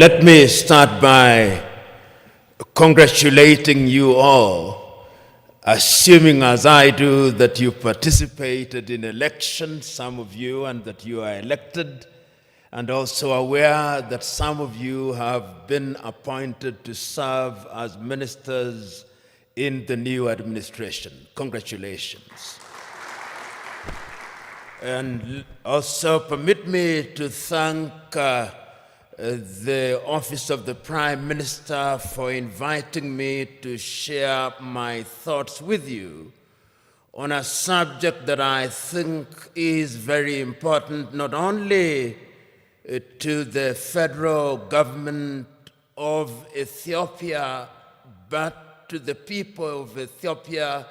Let me start by congratulating you all, assuming as I do that you participated in elections, some of you, and that you are elected, and also aware that some of you have been appointed to serve as ministers in the new administration. Congratulations. And also permit me to thank the Office of the Prime Minister for inviting me to share my thoughts with you on a subject that I think is very important, not only to the federal government of Ethiopia, but to the people of Ethiopia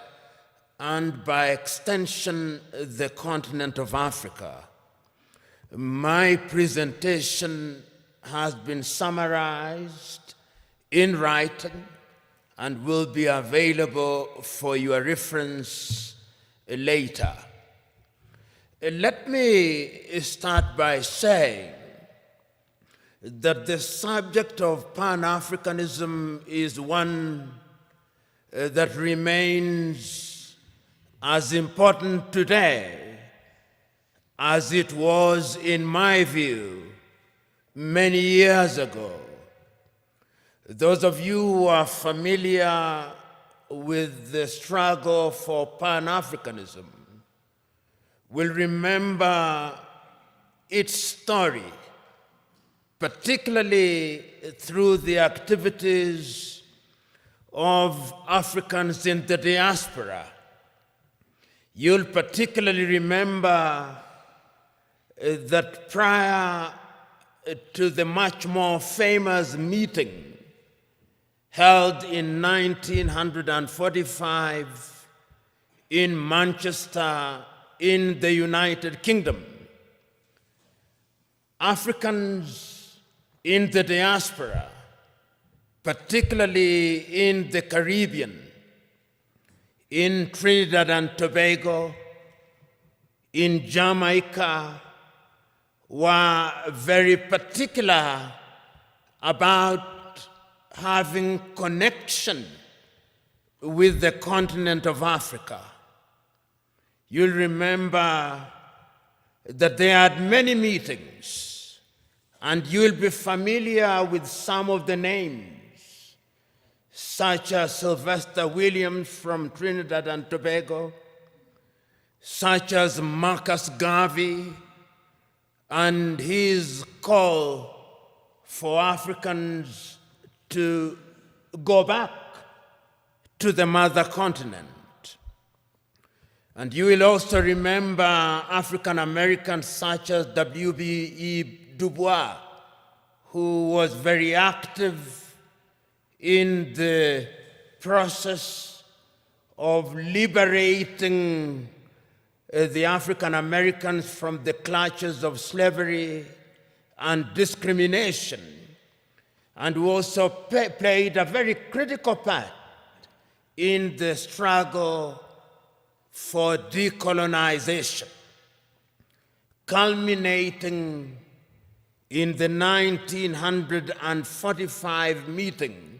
and by extension, the continent of Africa. My presentation has been summarized in writing and will be available for your reference later. Let me start by saying that the subject of Pan-Africanism is one that remains as important today as it was, in my view, many years ago. Those of you who are familiar with the struggle for Pan-Africanism will remember its story, particularly through the activities of Africans in the diaspora. You'll particularly remember that prior to the much more famous meeting held in 1945 in Manchester in the United Kingdom, Africans in the diaspora, particularly in the Caribbean, in Trinidad and Tobago, in Jamaica, were very particular about having connection with the continent of Africa. You'll remember that they had many meetings, and you'll be familiar with some of the names, such as Sylvester Williams from Trinidad and Tobago, such as Marcus Garvey, and his call for Africans to go back to the mother continent. And you will also remember African Americans such as W.B.E. Du Bois, who was very active in the process of liberating the African Americans from the clutches of slavery and discrimination, and who also played a very critical part in the struggle for decolonization, culminating in the 1945 meeting,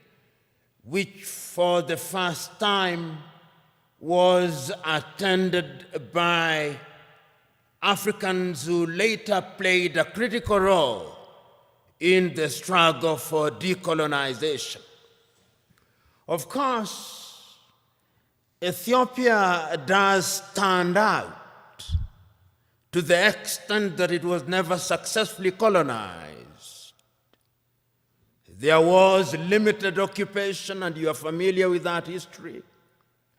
which for the first time was attended by Africans who later played a critical role in the struggle for decolonization. Of course, Ethiopia does stand out to the extent that it was never successfully colonized. There was limited occupation, and you are familiar with that history.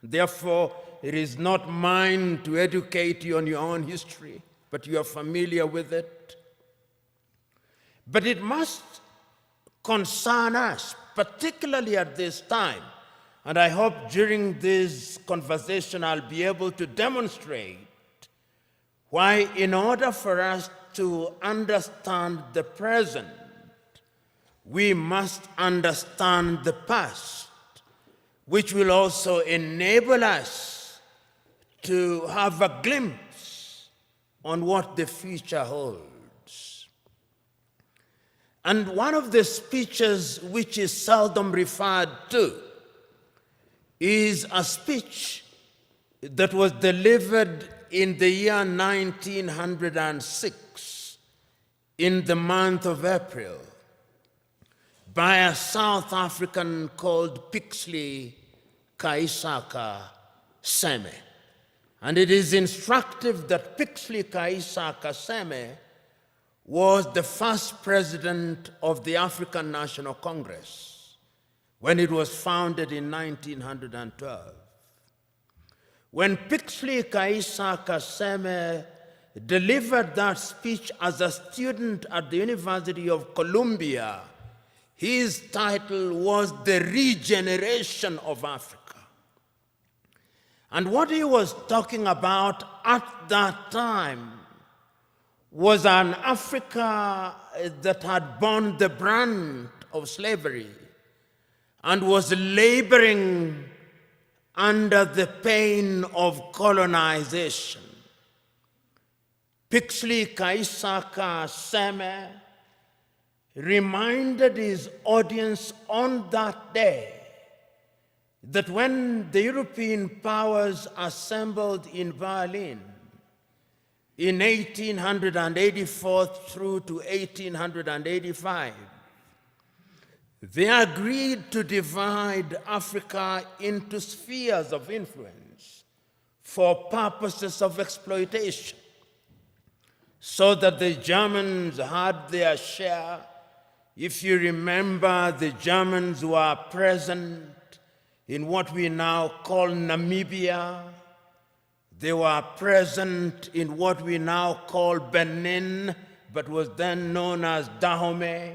Therefore, it is not mine to educate you on your own history, but you are familiar with it. But it must concern us, particularly at this time. And I hope during this conversation I'll be able to demonstrate why, in order for us to understand the present, we must understand the past, which will also enable us to have a glimpse on what the future holds. And one of the speeches which is seldom referred to is a speech that was delivered in the year 1906 in the month of April by a South African called Pixley Kaisaka Seme. And it is instructive that Pixley Kaisaka Seme was the first president of the African National Congress when it was founded in 1912. When Pixley Kaisaka Seme delivered that speech as a student at the University of Columbia, his title was The Regeneration of Africa. And what he was talking about at that time was an Africa that had borne the brunt of slavery and was laboring under the pain of colonization. Pixley Kaisaka Seme reminded his audience on that day that when the European powers assembled in Berlin in 1884 through to 1885, they agreed to divide Africa into spheres of influence for purposes of exploitation, so that the Germans had their share. If you remember, the Germans were present in what we now call Namibia. They were present in what we now call Benin, but was then known as Dahomey.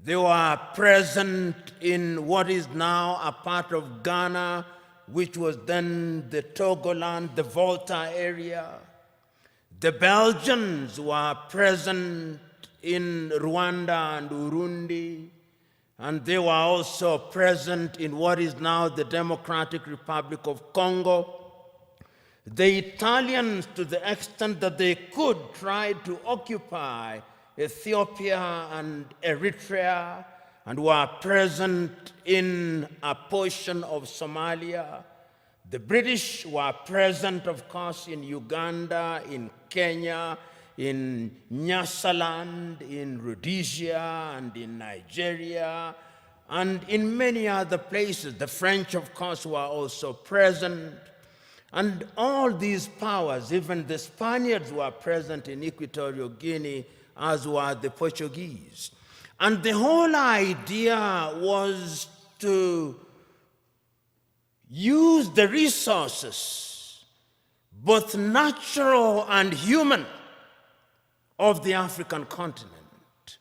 They were present in what is now a part of Ghana, which was then the Togoland, the Volta area. The Belgians were present in Rwanda and Urundi, and they were also present in what is now the Democratic Republic of Congo. The Italians, to the extent that they could, tried to occupy Ethiopia and Eritrea, and were present in a portion of Somalia. The British were present, of course, in Uganda, in Kenya, in Nyasaland, in Rhodesia, and in Nigeria, and in many other places. The French, of course, were also present. And all these powers, even the Spaniards, were present in Equatorial Guinea, as were the Portuguese. And the whole idea was to use the resources, both natural and human, of the African continent,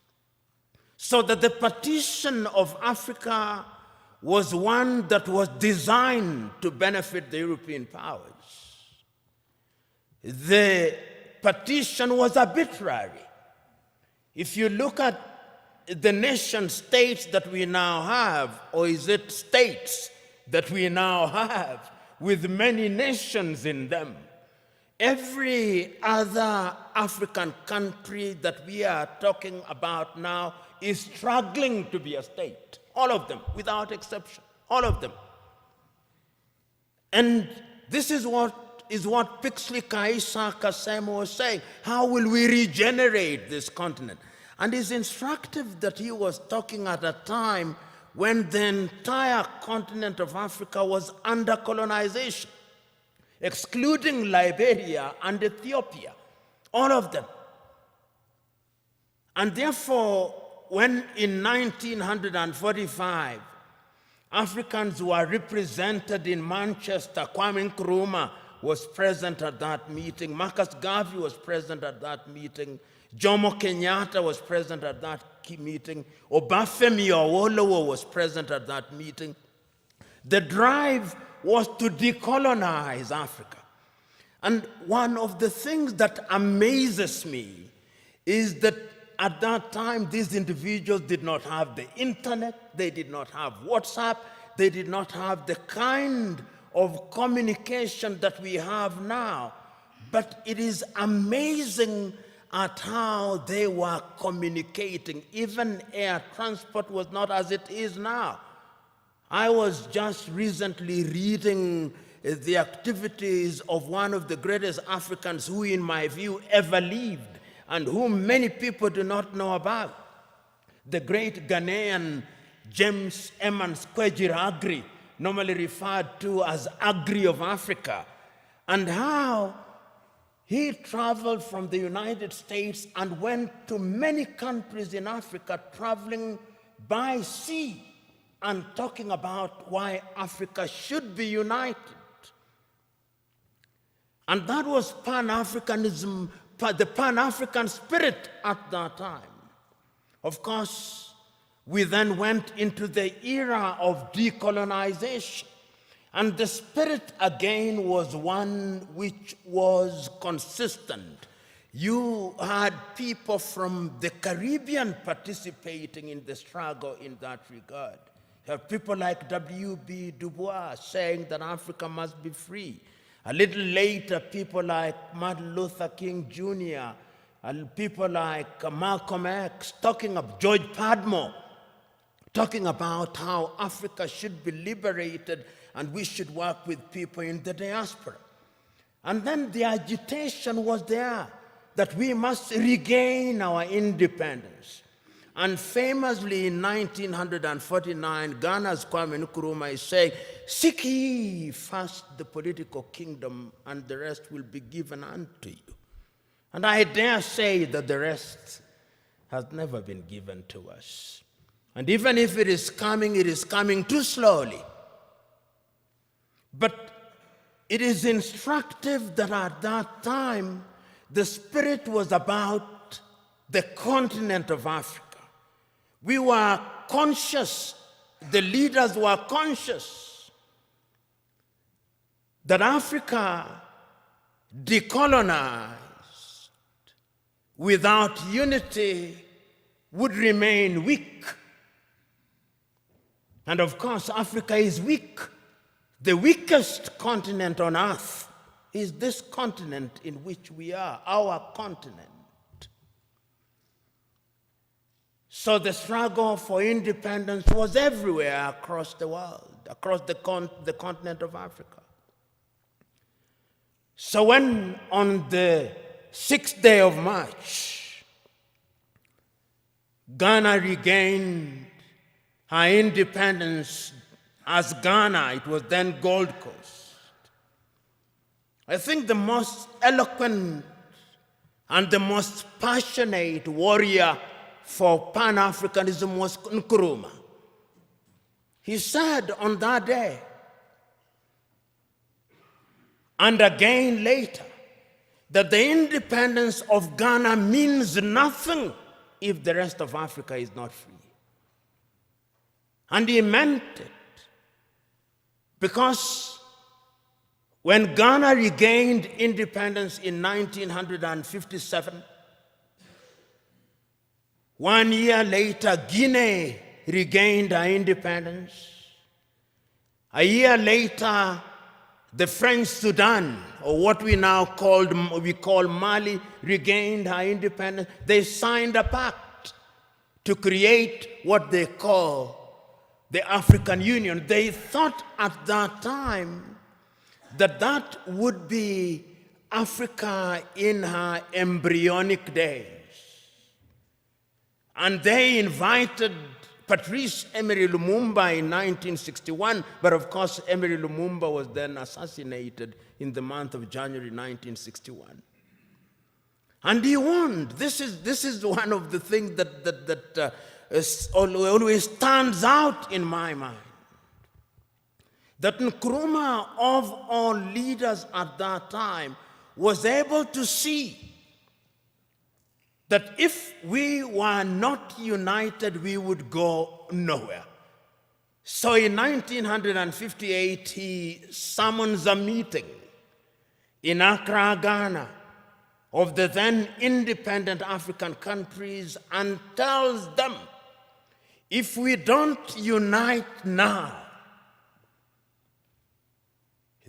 so that the partition of Africa was one that was designed to benefit the European powers. The partition was arbitrary. If you look at the nation states that we now have, or is it states that we now have, with many nations in them, every other African country that we are talking about now is struggling to be a state. All of them, without exception, all of them. And this is what Pixley Kaisaka Seme was saying. How will we regenerate this continent? And it's instructive that he was talking at a time when the entire continent of Africa was under colonization, excluding Liberia and Ethiopia, all of them. And therefore, when in 1945, Africans were represented in Manchester, Kwame Nkrumah was present at that meeting, Marcus Garvey was present at that meeting, Jomo Kenyatta was present at that meeting, Obafemi Awolowo was present at that meeting. The drive was to decolonize Africa. And one of the things that amazes me is that at that time, these individuals did not have the internet, they did not have WhatsApp, they did not have the kind of communication that we have now. But it is amazing at how they were communicating. Even air transport was not as it is now. I was just recently reading the activities of one of the greatest Africans who, in my view, ever lived, and whom many people do not know about. The great Ghanaian James Emmons Kwegyir Agri, normally referred to as Agri of Africa, and how he traveled from the United States and went to many countries in Africa, traveling by sea and talking about why Africa should be united. And that was Pan-Africanism, the Pan-African spirit at that time. Of course, we then went into the era of decolonization. And the spirit again was one which was consistent. You had people from the Caribbean participating in the struggle in that regard. You have people like W.B. Du Bois saying that Africa must be free. A little later, people like Martin Luther King Jr., and people like Malcolm X, talking of George Padmore, talking about how Africa should be liberated and we should work with people in the diaspora. And then the agitation was there that we must regain our independence. And famously in 1949, Ghana's Kwame Nkrumah is saying, "Seek ye first the political kingdom, and the rest will be given unto you." And I dare say that the rest has never been given to us. And even if it is coming too slowly. But it is instructive that at that time, the spirit was about the continent of Africa. We were conscious, the leaders were conscious, that Africa decolonized without unity would remain weak. And of course, Africa is weak. The weakest continent on earth is this continent in which we are, our continent. So the struggle for independence was everywhere across the world, across the continent of Africa. So when on the 6th day of March, Ghana regained her independence as Ghana, it was then Gold Coast. I think the most eloquent and the most passionate warrior for Pan-Africanism was Nkrumah. He said on that day, and again later, that the independence of Ghana means nothing if the rest of Africa is not free. And he meant it, because when Ghana regained independence in 1957, 1 year later, Guinea regained her independence. A year later, the French Sudan, or what we now call Mali, regained her independence. They signed a pact to create what they call the African Union. They thought at that time that that would be Africa in her embryonic days. And they invited Patrice Emery Lumumba in 1961, but of course Emery Lumumba was then assassinated in the month of January 1961. And he won. This is one of the things that always stands out in my mind. That Nkrumah, of all leaders at that time, was able to see that if we were not united, we would go nowhere. So in 1958, he summons a meeting in Accra, Ghana, of the then independent African countries and tells them, if we don't unite now,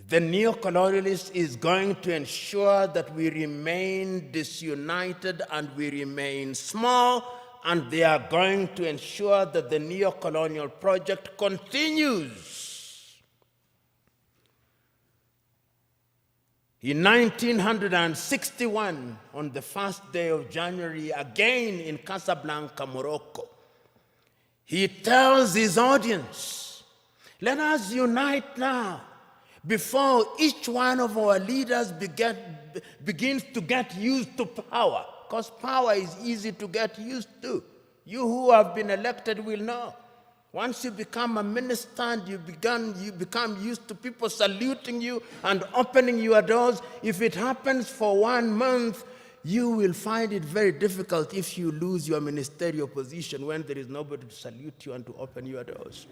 The neo-colonialist is going to ensure that we remain disunited and we remain small, and they are going to ensure that the neo-colonial project continues. In 1961, on the first day of January, again in Casablanca, Morocco, he tells his audience, let us unite now before each one of our leaders begins to get used to power, because power is easy to get used to. You who have been elected will know. Once you become a minister and you become used to people saluting you and opening your doors, if it happens for 1 month, you will find it very difficult if you lose your ministerial position when there is nobody to salute you and to open your doors.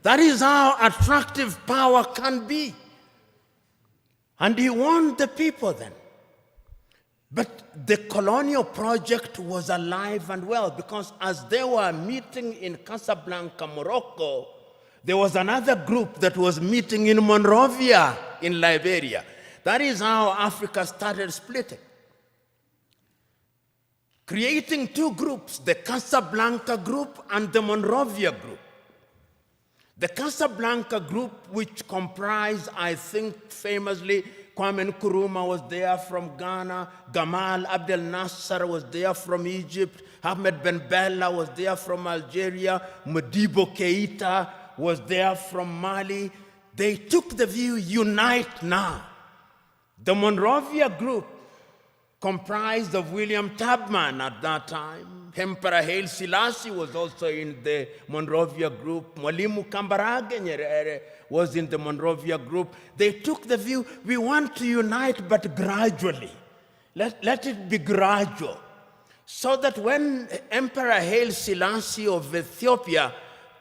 That is how attractive power can be. And he warned the people then. But the colonial project was alive and well, because as they were meeting in Casablanca, Morocco, there was another group that was meeting in Monrovia in Liberia. That is how Africa started splitting, creating two groups, the Casablanca group and the Monrovia group. The Casablanca group, which comprised, I think famously, Kwame Nkrumah was there from Ghana, Gamal Abdel Nasser was there from Egypt, Ahmed Ben Bella was there from Algeria, Modibo Keita was there from Mali. They took the view, unite now. The Monrovia group, comprised of William Tubman at that time. Emperor Haile Selassie was also in the Monrovia group. Mwalimu Kambarage Nyerere was in the Monrovia group. They took the view, we want to unite, but gradually. Let it be gradual. So that when Emperor Haile Selassie of Ethiopia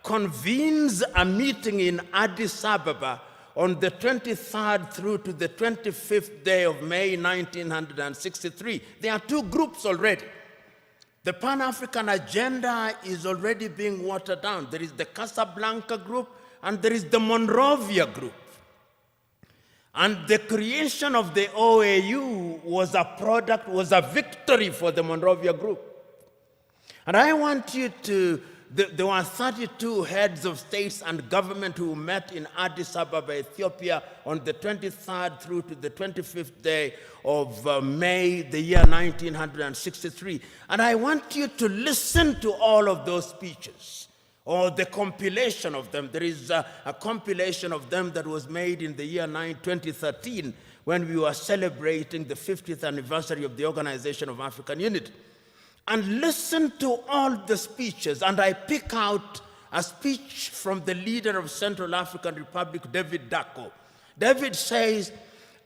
convenes a meeting in Addis Ababa on the 23rd through to the 25th day of May 1963, there are two groups already. The Pan-African agenda is already being watered down. There is the Casablanca group and there is the Monrovia group. And the creation of the OAU was a victory for the Monrovia group. And I want you to, there were 32 heads of states and government who met in Addis Ababa, Ethiopia on the 23rd through to the 25th day of May, the year 1963. And I want you to listen to all of those speeches, or the compilation of them. There is a compilation of them that was made in the year 2013 when we were celebrating the 50th anniversary of the Organization of African Unity. And listen to all the speeches, and I pick out a speech from the leader of Central African Republic, David Dacko. David says,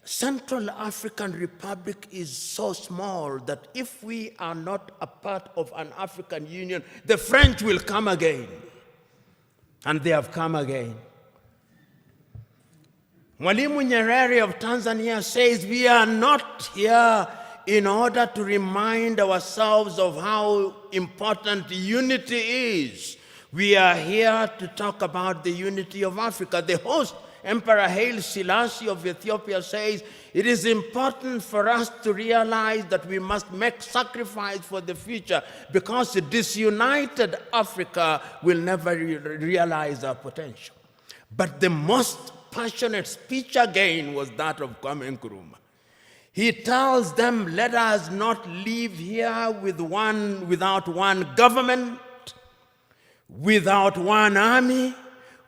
Central African Republic is so small that if we are not a part of an African Union, the French will come again. And they have come again. Mwalimu Nyerere of Tanzania says, we are not here in order to remind ourselves of how important unity is. We are here to talk about the unity of Africa. The host, Emperor Haile Selassie of Ethiopia, says, it is important for us to realize that we must make sacrifice for the future, because a disunited Africa will never realize our potential. But the most passionate speech again was that of Kwame Nkrumah. He tells them, let us not leave here without one government, without one army,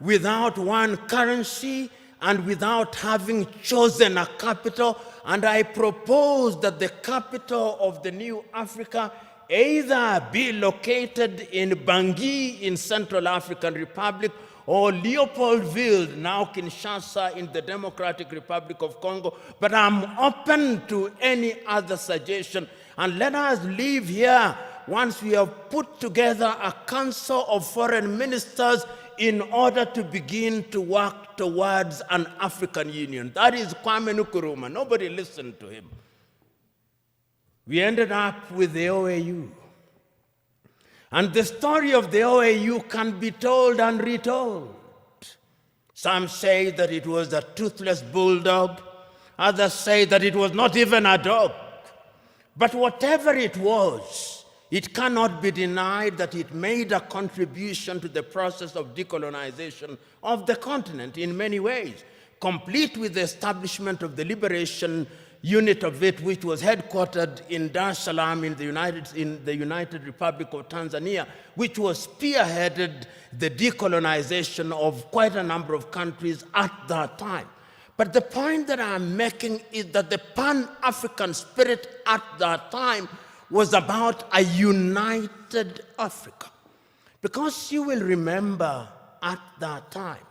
without one currency, and without having chosen a capital. And I propose that the capital of the new Africa either be located in Bangui in Central African Republic, or Leopoldville, now Kinshasa, in the Democratic Republic of Congo. But I'm open to any other suggestion. And let us leave here once we have put together a council of foreign ministers in order to begin to work towards an African Union. That is Kwame Nkrumah. Nobody listened to him. We ended up with the OAU. And the story of the OAU can be told and retold. Some say that it was a toothless bulldog. Others say that it was not even a dog. But whatever it was, it cannot be denied that it made a contribution to the process of decolonization of the continent in many ways, complete with the establishment of the liberation unit of it, which was headquartered in Dar es Salaam in the United Republic of Tanzania, which was spearheaded the decolonization of quite a number of countries at that time. But the point that I'm making is that the Pan-African spirit at that time was about a united Africa. Because you will remember at that time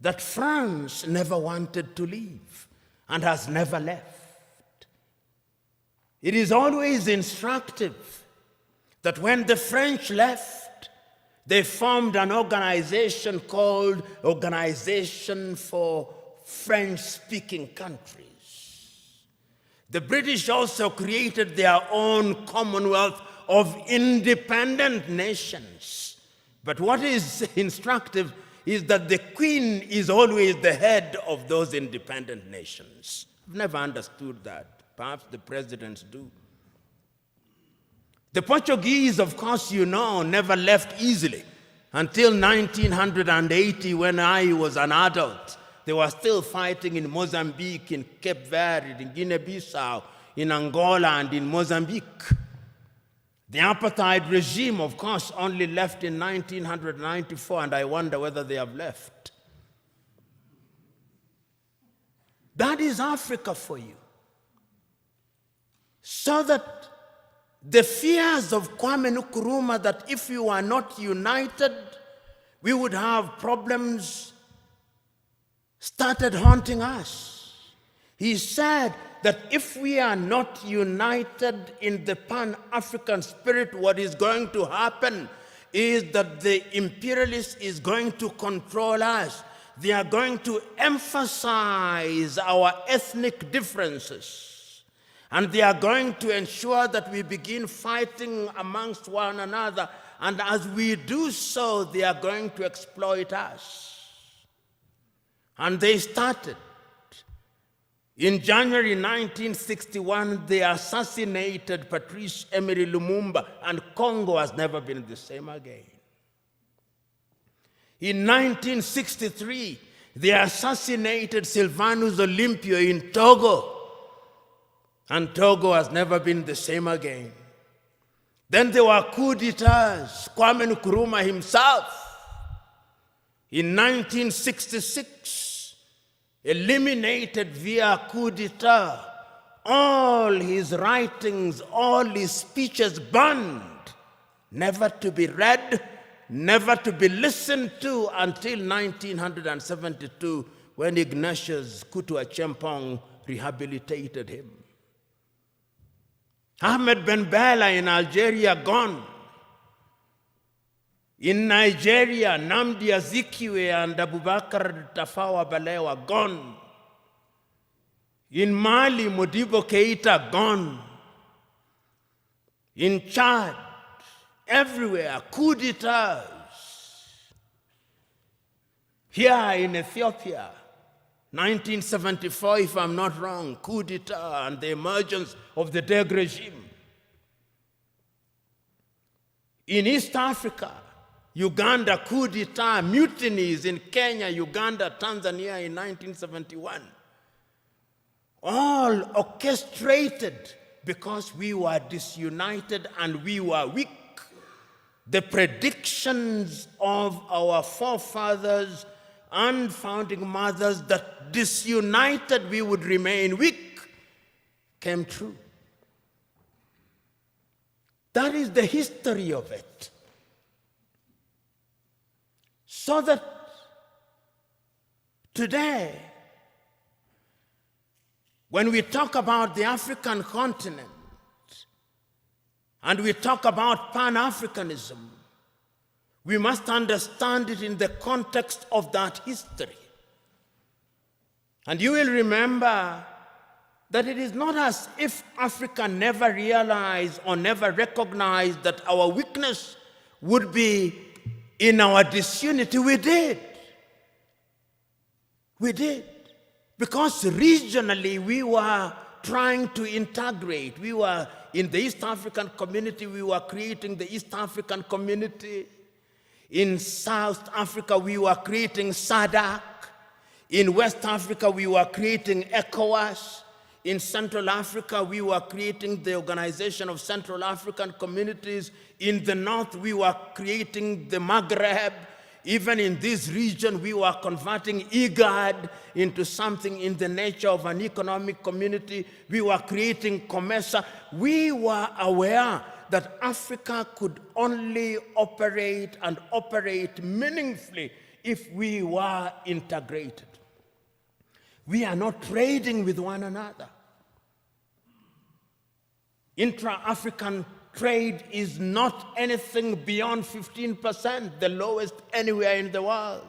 that France never wanted to leave and has never left. It is always instructive that when the French left, they formed an organization called Organization for French-Speaking Countries. The British also created their own Commonwealth of independent nations. But what is instructive is that the Queen is always the head of those independent nations. I've never understood that. Perhaps the presidents do. The Portuguese, of course, you know, never left easily. Until 1980, when I was an adult, they were still fighting in Mozambique, in Cape Verde, in Guinea-Bissau, in Angola, and in Mozambique. The apartheid regime, of course, only left in 1994, and I wonder whether they have left. That is Africa for you. So that the fears of Kwame Nkrumah that if we were not united, we would have problems, started haunting us. He said that if we are not united in the Pan-African spirit, what is going to happen is that the imperialists is going to control us. They are going to emphasize our ethnic differences. And they are going to ensure that we begin fighting amongst one another. And as we do so, they are going to exploit us. And they started. In January 1961, they assassinated Patrice Emery Lumumba, and Congo has never been the same again. In 1963, they assassinated Sylvanus Olympio in Togo, and Togo has never been the same again. Then there were coups d'etats. Kwame Nkrumah himself, in 1966, eliminated via coup d'etat, all his writings, all his speeches banned, never to be read, never to be listened to until 1972, when Ignatius Kutu Acheampong rehabilitated him. Ahmed Ben Bella in Algeria, gone. In Nigeria, Nnamdi Azikiwe and Abubakar Tafawa Balewa, gone. In Mali, Modibo Keita, gone. In Chad, everywhere, coup d'etats. Here in Ethiopia, 1974, if I'm not wrong, coup d'etat and the emergence of the Deg regime. In East Africa, Uganda, coup d'etat, mutinies in Kenya, Uganda, Tanzania in 1971. All orchestrated because we were disunited and we were weak. The predictions of our forefathers and founding mothers that disunited we would remain weak came true. That is the history of it. So that today, when we talk about the African continent and we talk about Pan-Africanism, we must understand it in the context of that history. And you will remember that it is not as if Africa never realized or never recognized that our weakness would be in our disunity. We did. We did. Because regionally we were trying to integrate. We were in the East African community, we were creating the East African community. In South Africa, we were creating SADC. In West Africa, we were creating ECOWAS. In Central Africa, we were creating the Organization of Central African Communities. In the North, we were creating the Maghreb. Even in this region, we were converting IGAD into something in the nature of an economic community. We were creating COMESA. We were aware that Africa could only operate and operate meaningfully if we were integrated. We are not trading with one another. Intra-African trade is not anything beyond 15%, the lowest anywhere in the world.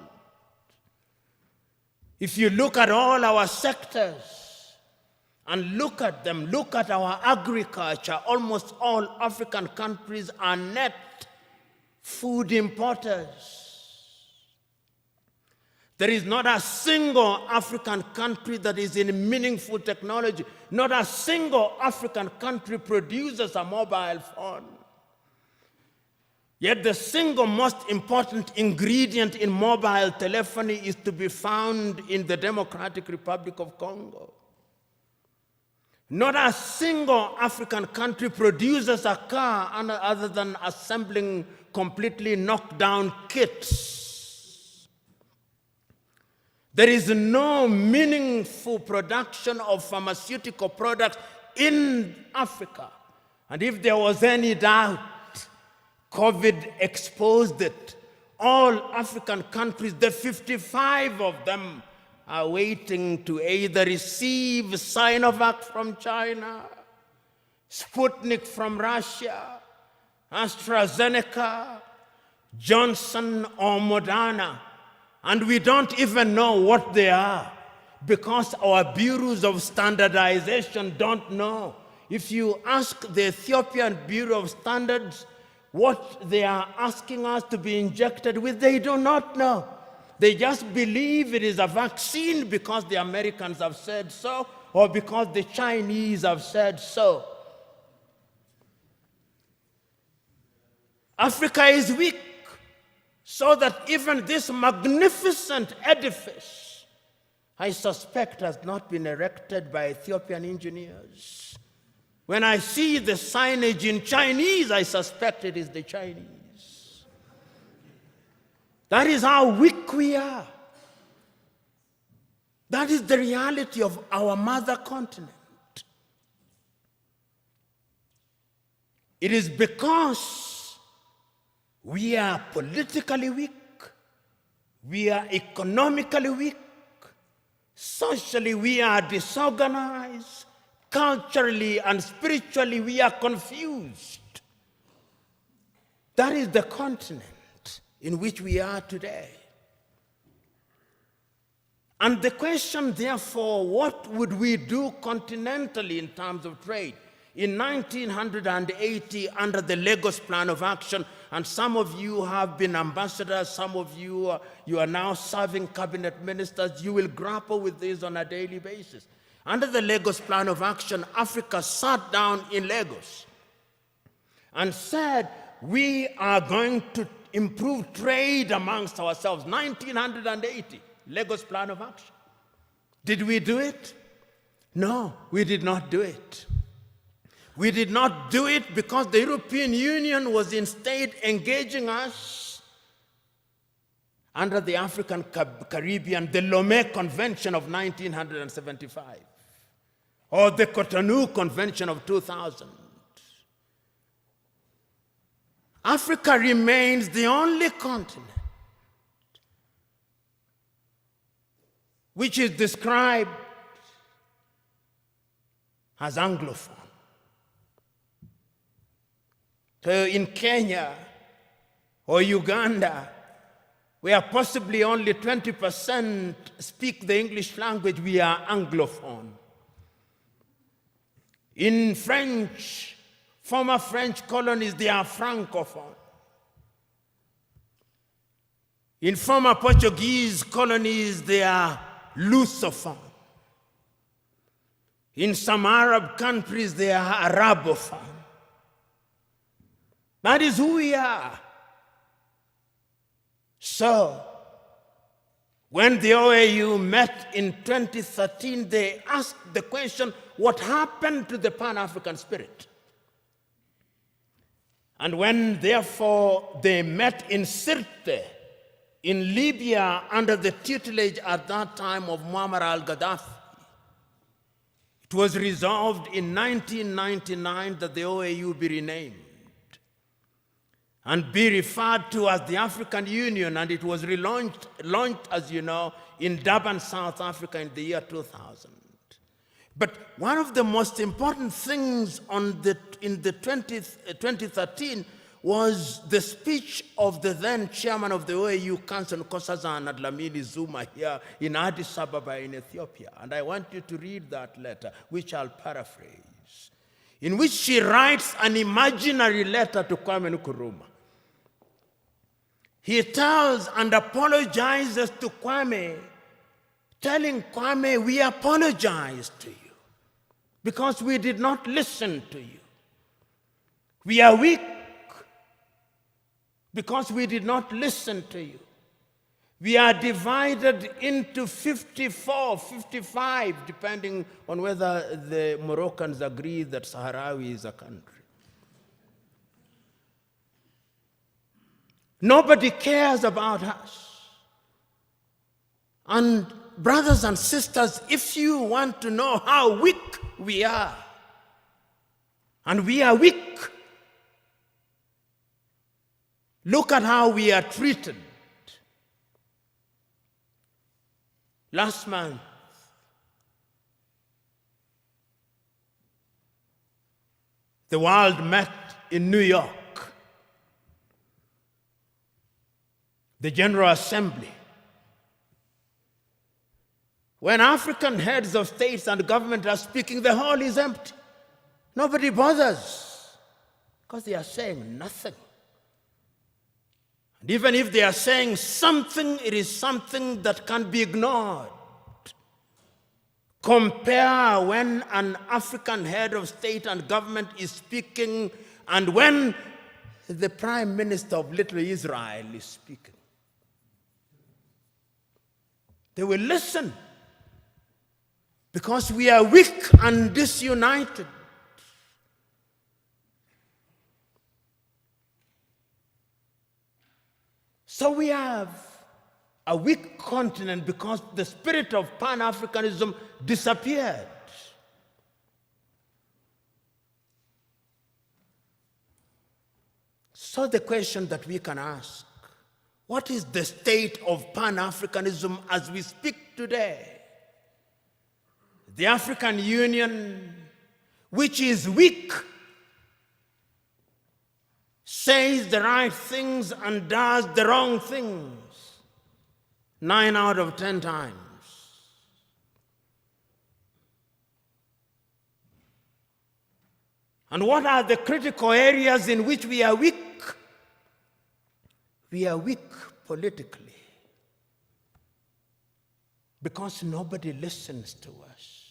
If you look at all our sectors and look at them, look at our agriculture, almost all African countries are net food importers. There is not a single African country that is in meaningful technology. Not a single African country produces a mobile phone. Yet the single most important ingredient in mobile telephony is to be found in the Democratic Republic of Congo. Not a single African country produces a car other than assembling completely knocked down kits. There is no meaningful production of pharmaceutical products in Africa. And if there was any doubt, COVID exposed it. All African countries, the 55 of them, are waiting to either receive Sinovac from China, Sputnik from Russia, AstraZeneca, Johnson or Moderna. And we don't even know what they are because our bureaus of standardization don't know. If you ask the Ethiopian Bureau of Standards what they are asking us to be injected with, they do not know. They just believe it is a vaccine because the Americans have said so or because the Chinese have said so. Africa is weak. So that even this magnificent edifice, I suspect, has not been erected by Ethiopian engineers. When I see the signage in Chinese, I suspect it is the Chinese. That is how weak we are. That is the reality of our mother continent. It is because we are politically weak, we are economically weak, socially we are disorganized, culturally and spiritually we are confused. That is the continent in which we are today. And the question, therefore, what would we do continentally in terms of trade? In 1980, under the Lagos Plan of Action, and some of you have been ambassadors, some of you, you are now serving cabinet ministers, you will grapple with this on a daily basis. Under the Lagos Plan of Action, Africa sat down in Lagos and said, we are going to improve trade amongst ourselves. 1980, Lagos Plan of Action. Did we do it? No, we did not do it. We did not do it because the European Union was instead engaging us under the African Caribbean, the Lomé Convention of 1975, or the Cotonou Convention of 2000. Africa remains the only continent which is described as Anglophone. So in Kenya or Uganda, where possibly only 20% speak the English language, we are Anglophone. In French, former French colonies, they are Francophone. In former Portuguese colonies, they are Lusophone. In some Arab countries, they are Arabophone. That is who we are. So, when the OAU met in 2013, they asked the question, what happened to the Pan-African spirit? And when, therefore, they met in Sirte, in Libya, under the tutelage at that time of Muammar al-Gaddafi, it was resolved in 1999 that the OAU be renamed and be referred to as the African Union, and it was launched, as you know, in Durban, South Africa in the year 2000. But one of the most important things in the 2013 was the speech of the then chairman of the OAU Council, Nkosazana Dlamini Zuma, here in Addis Ababa in Ethiopia. And I want you to read that letter, which I'll paraphrase, in which she writes an imaginary letter to Kwame Nkrumah. He tells and apologizes to Kwame, telling Kwame, we apologize to you because we did not listen to you. We are weak because we did not listen to you. We are divided into 54, 55, depending on whether the Moroccans agree that Sahrawi is a country. Nobody cares about us. And brothers and sisters, if you want to know how weak we are, and we are weak, look at how we are treated. Last month, the world met in New York. The General Assembly. When African heads of states and government are speaking, the hall is empty. Nobody bothers because they are saying nothing. And even if they are saying something, it is something that can be ignored. Compare when an African head of state and government is speaking and when the Prime Minister of Little Israel is speaking. They will listen because we are weak and disunited. So we have a weak continent because the spirit of Pan-Africanism disappeared. So the question that we can ask, what is the state of Pan-Africanism as we speak today? The African Union, which is weak, says the right things and does the wrong things 9 out of 10 times. And what are the critical areas in which we are weak? We are weak politically because nobody listens to us.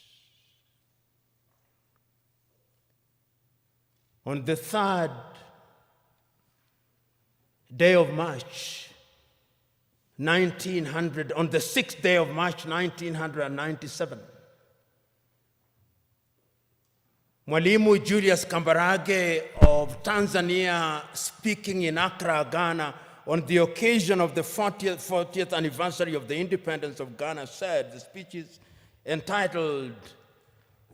On the 3rd day of March, 1900, on the 6th day of March, 1997, Mwalimu Julius Kambarage of Tanzania, speaking in Accra, Ghana, on the occasion of the 40th anniversary of the independence of Ghana, said, the speech is entitled,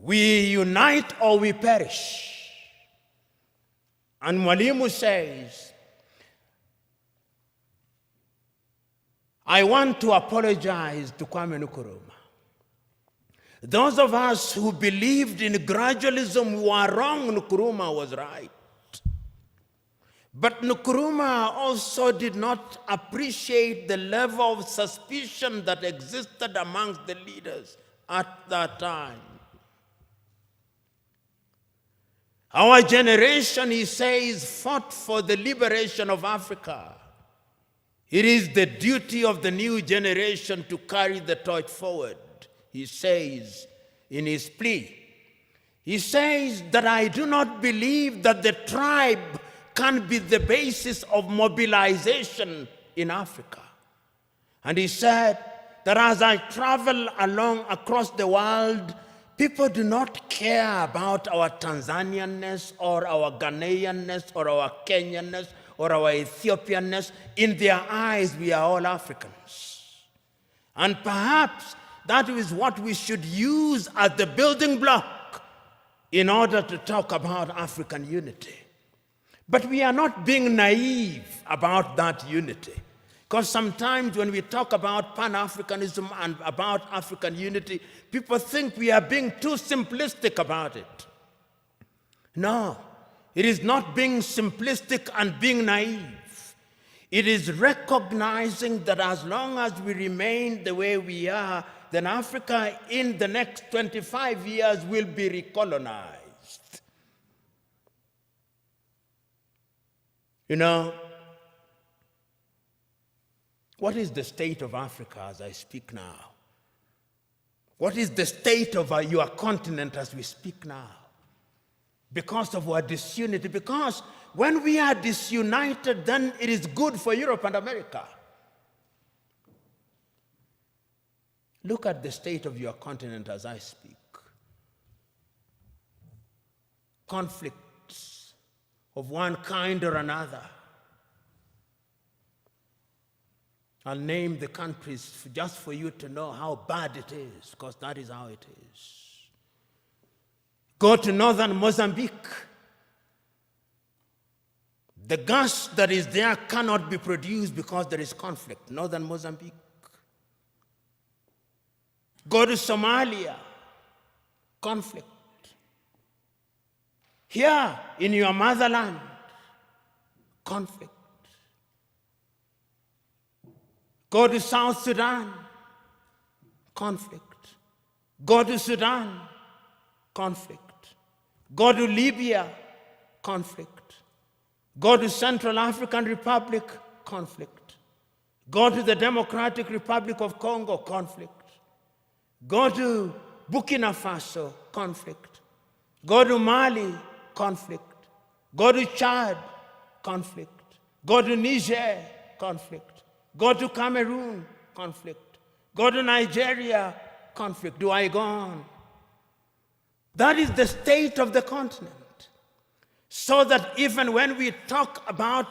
"We Unite or We Perish." And Mwalimu says, I want to apologize to Kwame Nkrumah. Those of us who believed in gradualism were wrong. Nkrumah was right. But Nkrumah also did not appreciate the level of suspicion that existed amongst the leaders at that time. Our generation, he says, fought for the liberation of Africa. It is the duty of the new generation to carry the torch forward, he says in his plea. He says that I do not believe that the tribe can be the basis of mobilization in Africa. And he said that as I travel along across the world, people do not care about our Tanzanianness or our Ghanaianness or our Kenyanness or our Ethiopianness. In their eyes, we are all Africans. And perhaps that is what we should use as the building block in order to talk about African unity. But we are not being naive about that unity. Because sometimes when we talk about Pan-Africanism and about African unity, people think we are being too simplistic about it. No, it is not being simplistic and being naive. It is recognizing that as long as we remain the way we are, then Africa in the next 25 years will be recolonized. You know, what is the state of Africa as I speak now? What is the state of your continent as we speak now? Because of our disunity. Because when we are disunited, then it is good for Europe and America. Look at the state of your continent as I speak. Conflicts of one kind or another. I'll name the countries just for you to know how bad it is, because that is how it is. Go to northern Mozambique. The gas that is there cannot be produced because there is conflict. Northern Mozambique. Go to Somalia. Conflict. Here in your motherland, conflict. Go to South Sudan, conflict. Go to Sudan, conflict. Go to Libya, conflict. Go to Central African Republic, conflict. Go to the Democratic Republic of Congo, conflict. Go to Burkina Faso, conflict. Go to Mali, conflict. Go to Chad, conflict. Go to Niger, conflict. Go to Cameroon, conflict. Go to Nigeria, conflict. Do I go on? That is the state of the continent. So that even when we talk about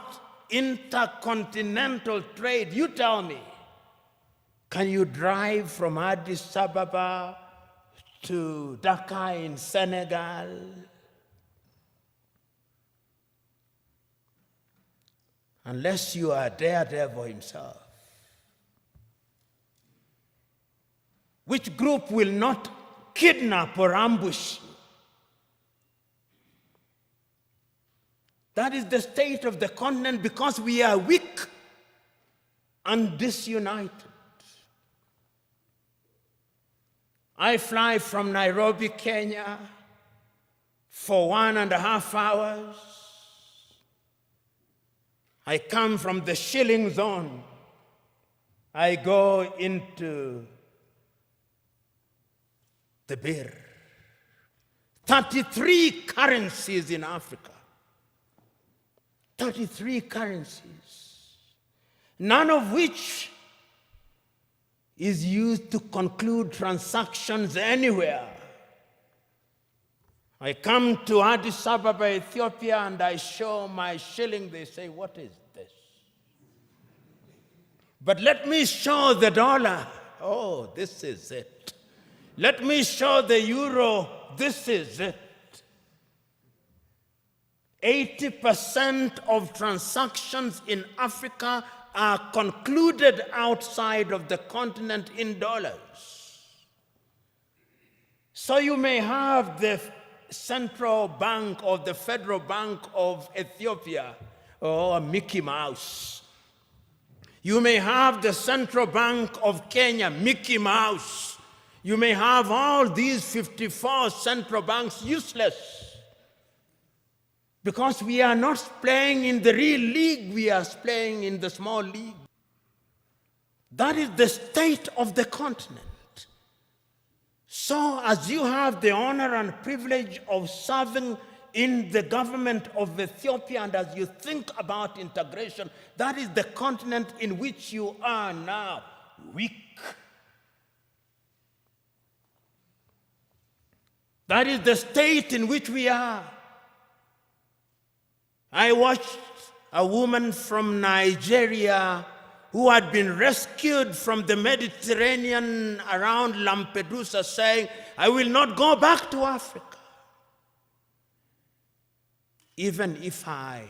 intercontinental trade, you tell me, can you drive from Addis Ababa to Dakar in Senegal? Unless you are Daredevil himself. Which group will not kidnap or ambush you? That is the state of the continent because we are weak and disunited. I fly from Nairobi, Kenya for 1.5 hours. I come from the shilling zone. I go into the birr. 33 currencies in Africa. 33 currencies. None of which is used to conclude transactions anywhere. I come to Addis Ababa, Ethiopia, and I show my shilling. They say, what is this? But let me show the dollar. Oh, this is it. Let me show the euro. This is it. 80% of transactions in Africa are concluded outside of the continent in dollars. So you may have the Central Bank or the Federal Bank of Ethiopia, or Mickey Mouse. You may have the Central Bank of Kenya, Mickey Mouse. You may have all these 54 central banks useless because we are not playing in the real league, we are playing in the small league. That is the state of the continent. So as you have the honor and privilege of serving in the government of Ethiopia, and as you think about integration, that is the continent in which you are now, weak. That is the state in which we are. I watched a woman from Nigeria who had been rescued from the Mediterranean around Lampedusa saying, I will not go back to Africa. Even if I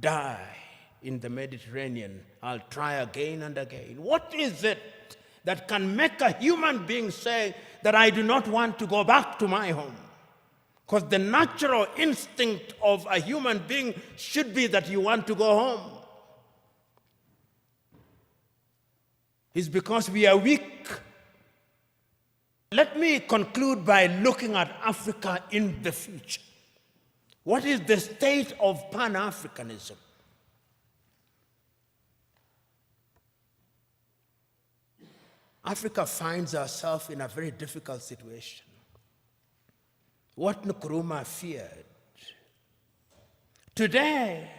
die in the Mediterranean, I'll try again and again. What is it that can make a human being say that I do not want to go back to my home? Because the natural instinct of a human being should be that you want to go home. It's because we are weak. Let me conclude by looking at Africa in the future. What is the state of Pan-Africanism? Africa finds herself in a very difficult situation. What Nkrumah feared. Today,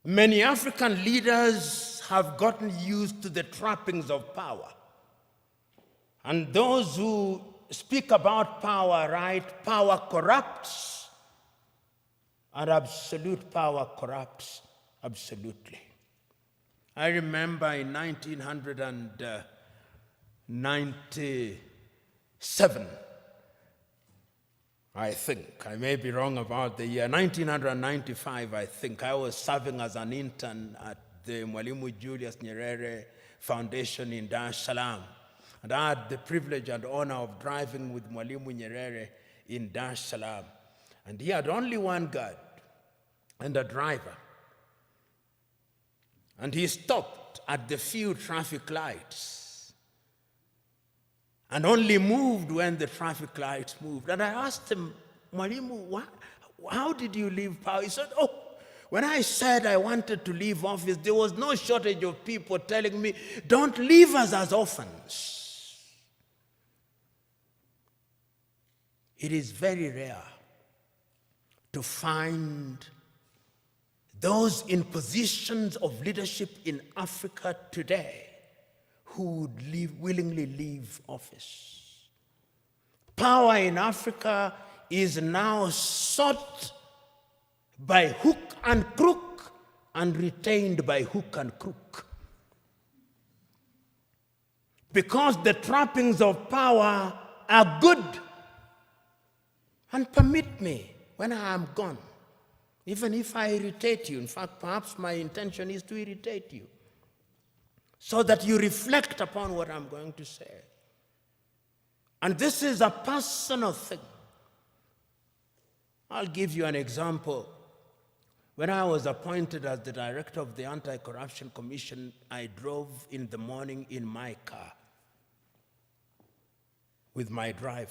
many African leaders have gotten used to the trappings of power. And those who speak about power, right? Power corrupts, and absolute power corrupts absolutely. I remember in 1997, I think, I may be wrong about the year, 1995, I think, I was serving as an intern at the Mwalimu Julius Nyerere Foundation in Dar es Salaam. And I had the privilege and honor of driving with Mwalimu Nyerere in Dar es Salaam. And he had only one guard and a driver. And he stopped at the few traffic lights and only moved when the traffic lights moved. And I asked him, Mwalimu, how did you leave power? He said, oh, when I said I wanted to leave office, there was no shortage of people telling me, don't leave us as orphans. It is very rare to find those in positions of leadership in Africa today who would willingly leave office. Power in Africa is now sought by hook and crook and retained by hook and crook. Because the trappings of power are good. And permit me, when I am gone, even if I irritate you, in fact, perhaps my intention is to irritate you, so that you reflect upon what I'm going to say. And this is a personal thing. I'll give you an example. When I was appointed as the director of the Anti-Corruption Commission, I drove in the morning in my car with my driver.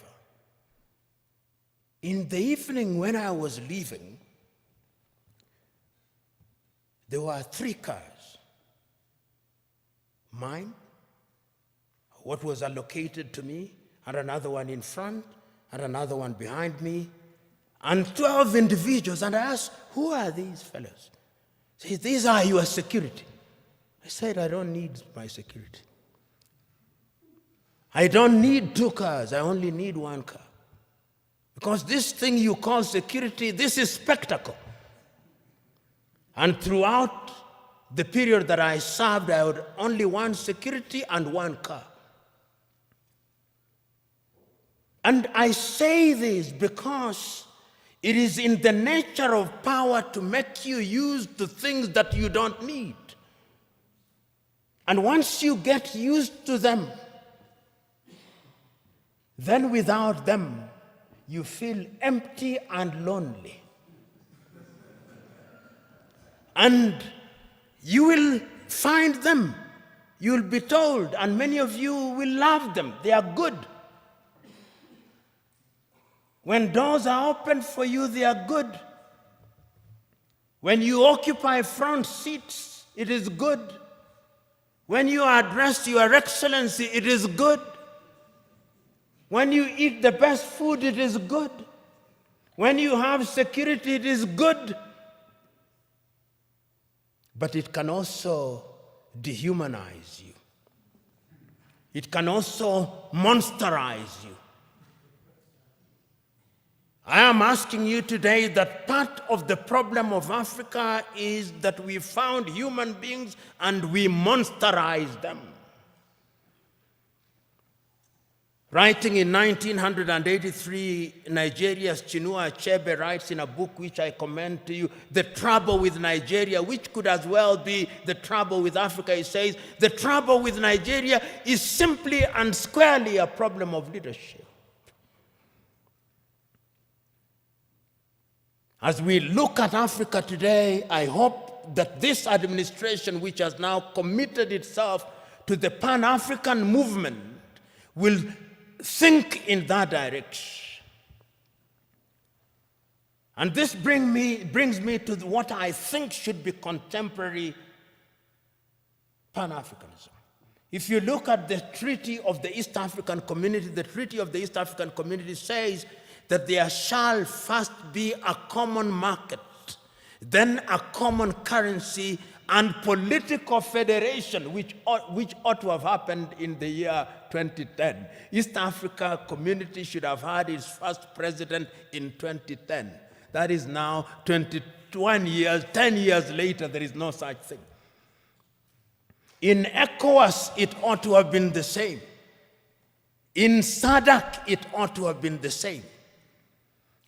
In the evening when I was leaving, there were 3 cars. Mine, what was allocated to me, and another one in front, and another one behind me, and 12 individuals. And I asked, who are these fellows? He said, these are your security. I said, I don't need my security. I don't need 2 cars, I only need 1 car. Because this thing you call security, this is spectacle. And throughout the period that I served, I had only 1 security and 1 car. And I say this because it is in the nature of power to make you use the things that you don't need. And once you get used to them, then without them, you feel empty and lonely. And you will find them. You will be told, and many of you will love them. They are good. When doors are opened for you, they are good. When you occupy front seats, it is good. When you address Your Excellency, it is good. When you eat the best food, it is good. When you have security, it is good. But it can also dehumanize you. It can also monsterize you. I am asking you today that part of the problem of Africa is that we found human beings and we monsterize them. Writing in 1983, Nigeria's Chinua Achebe writes in a book which I commend to you, The Trouble with Nigeria, which could as well be the trouble with Africa. He says, the trouble with Nigeria is simply and squarely a problem of leadership. As we look at Africa today, I hope that this administration, which has now committed itself to the Pan-African movement, will think in that direction. And this brings me to what I think should be contemporary Pan-Africanism. If you look at the Treaty of the East African Community, the Treaty of the East African Community says that there shall first be a common market, then a common currency, and political federation, which ought to have happened in the year 2010. East Africa Community should have had its first president in 2010. That is now 21 years, 10 years later, there is no such thing. In ECOWAS, it ought to have been the same. In SADC, it ought to have been the same.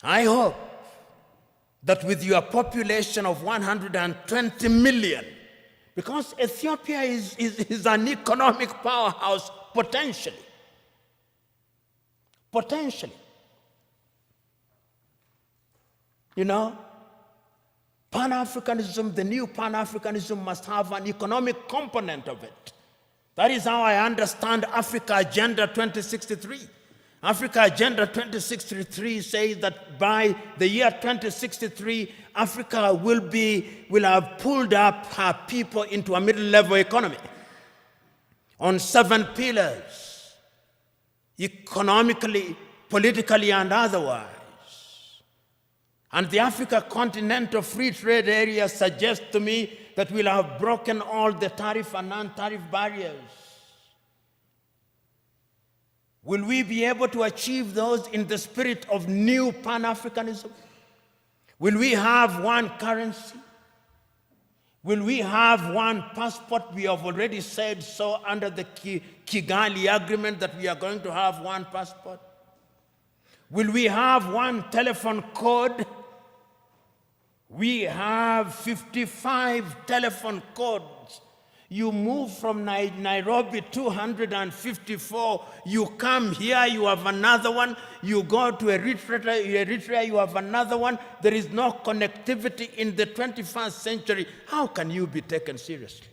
I hope that with your population of 120 million, because Ethiopia is an economic powerhouse potentially. You know, Pan-Africanism, the new Pan-Africanism must have an economic component of it. That is how I understand Africa Agenda 2063. Africa Agenda 2063 says that by the year 2063, Africa will have pulled up her people into a middle-level economy on 7 pillars, economically, politically, and otherwise. And the Africa Continental Free Trade Area suggests to me that we'll have broken all the tariff and non-tariff barriers. Will we be able to achieve those in the spirit of new Pan-Africanism? Will we have one currency? Will we have one passport? We have already said so under the Kigali Agreement that we are going to have one passport. Will we have one telephone code? We have 55 telephone codes. You move from Nairobi 254, you come here, you have another one, you go to Eritrea, you have another one. There is no connectivity in the 21st century. How can you be taken seriously?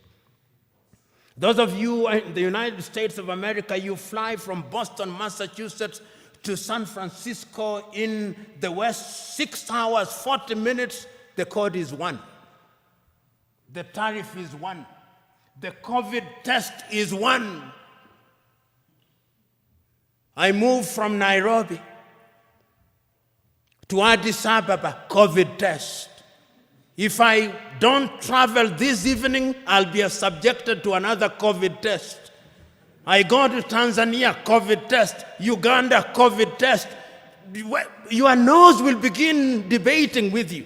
Those of you in the United States of America, you fly from Boston, Massachusetts to San Francisco in the West, 6 hours, 40 minutes, the code is 1. The tariff is 1. The COVID test is 1. I moved from Nairobi to Addis Ababa, COVID test. If I don't travel this evening, I'll be subjected to another COVID test. I go to Tanzania, COVID test. Uganda, COVID test. Your nose will begin debating with you.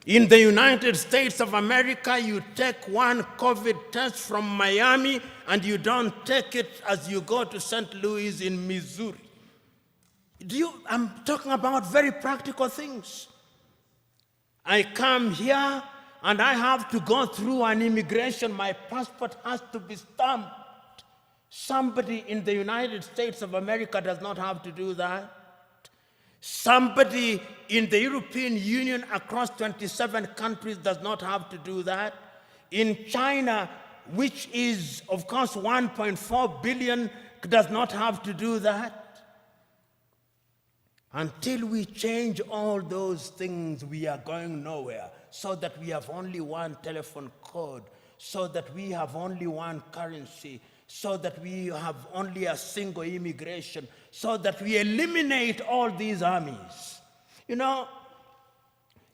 In the United States of America, you take one COVID test from Miami and you don't take it as you go to St. Louis in Missouri. I'm talking about very practical things. I come here and I have to go through an immigration. My passport has to be stamped. Somebody in the United States of America does not have to do that. Somebody in the European Union across 27 countries does not have to do that. In China, which is, of course, 1.4 billion, does not have to do that. Until we change all those things, we are going nowhere, so that we have only one telephone code, so that we have only one currency, so that we have only a single immigration, so that we eliminate all these armies. You know,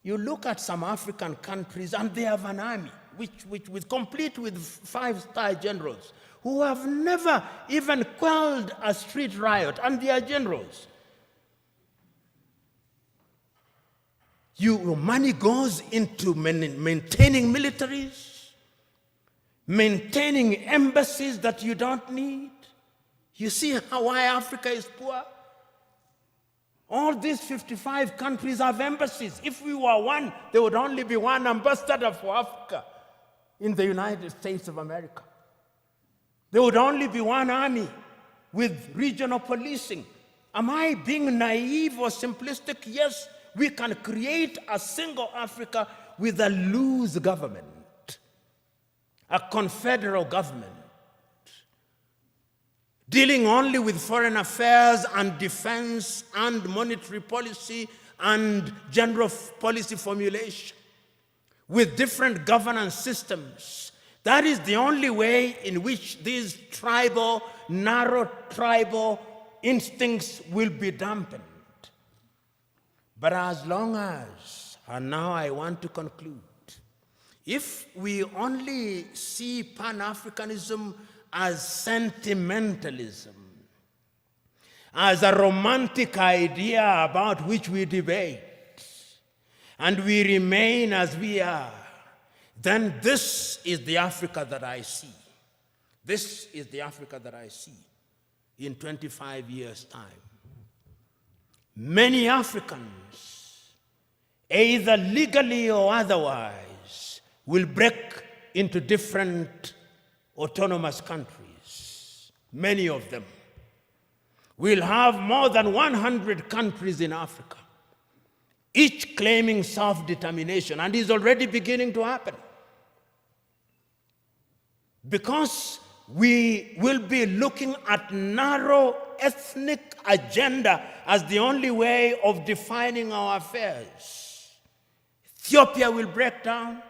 you look at some African countries and they have an army, which complete with 5-star generals who have never even quelled a street riot, and they are generals. Money goes into maintaining militaries, maintaining embassies that you don't need. You see why Africa is poor? All these 55 countries have embassies. If we were one, there would only be one ambassador for Africa in the United States of America. There would only be one army with regional policing. Am I being naive or simplistic? Yes, we can create a single Africa with a loose government, a confederal government, dealing only with foreign affairs and defense and monetary policy and general policy formulation, with different governance systems. That is the only way in which these narrow tribal instincts will be dampened. But as long as, and now I want to conclude, if we only see Pan-Africanism as sentimentalism, as a romantic idea about which we debate, and we remain as we are, then this is the Africa that I see. This is the Africa that I see in 25 years' time. Many Africans, either legally or otherwise, will break into different autonomous countries. Many of them. We'll have more than 100 countries in Africa, each claiming self-determination, and is already beginning to happen. Because we will be looking at narrow ethnic agenda as the only way of defining our affairs. Ethiopia will break down,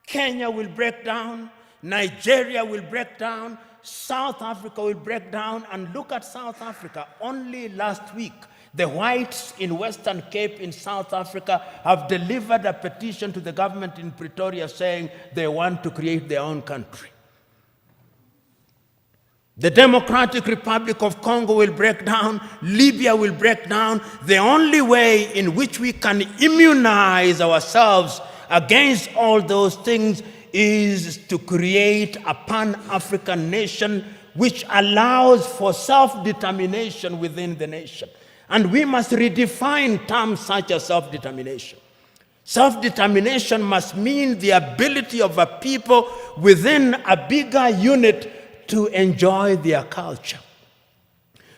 Kenya will break down, Nigeria will break down, South Africa will break down. And look at South Africa. Only last week, the whites in Western Cape in South Africa have delivered a petition to the government in Pretoria saying they want to create their own country. The Democratic Republic of Congo will break down, Libya will break down. The only way in which we can immunize ourselves against all those things is to create a Pan-African nation which allows for self-determination within the nation. And we must redefine terms such as self-determination. Self-determination must mean the ability of a people within a bigger unit to enjoy their culture,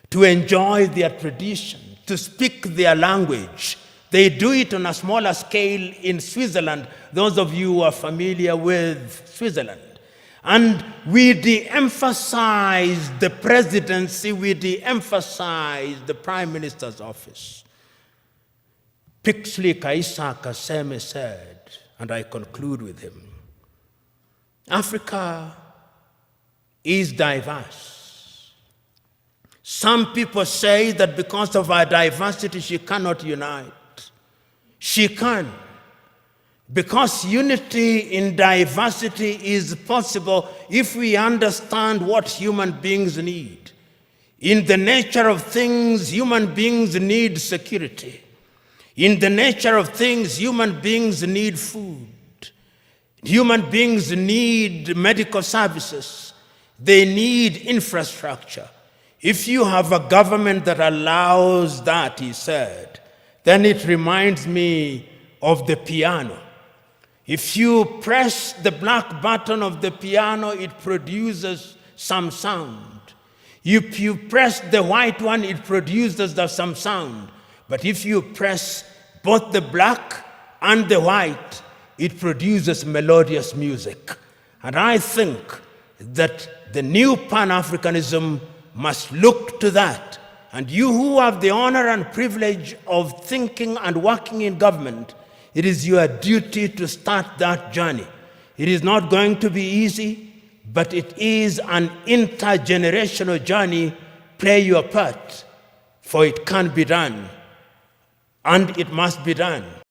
to enjoy their tradition, to speak their language. They do it on a smaller scale in Switzerland, those of you who are familiar with Switzerland. And we de-emphasize the presidency, we de-emphasize the prime minister's office. Pixley Kaisa Kaseme said, and I conclude with him, Africa is diverse. Some people say that because of our diversity, she cannot unite. She can. Because unity in diversity is possible if we understand what human beings need. In the nature of things, human beings need security. In the nature of things, human beings need food. Human beings need medical services. They need infrastructure. If you have a government that allows that, he said, then it reminds me of the piano. If you press the black button of the piano, it produces some sound. If you press the white one, it produces some sound. But if you press both the black and the white, it produces melodious music. And I think that the new Pan-Africanism must look to that. And you who have the honor and privilege of thinking and working in government, it is your duty to start that journey. It is not going to be easy, but it is an intergenerational journey. Play your part, for it can be done, and it must be done.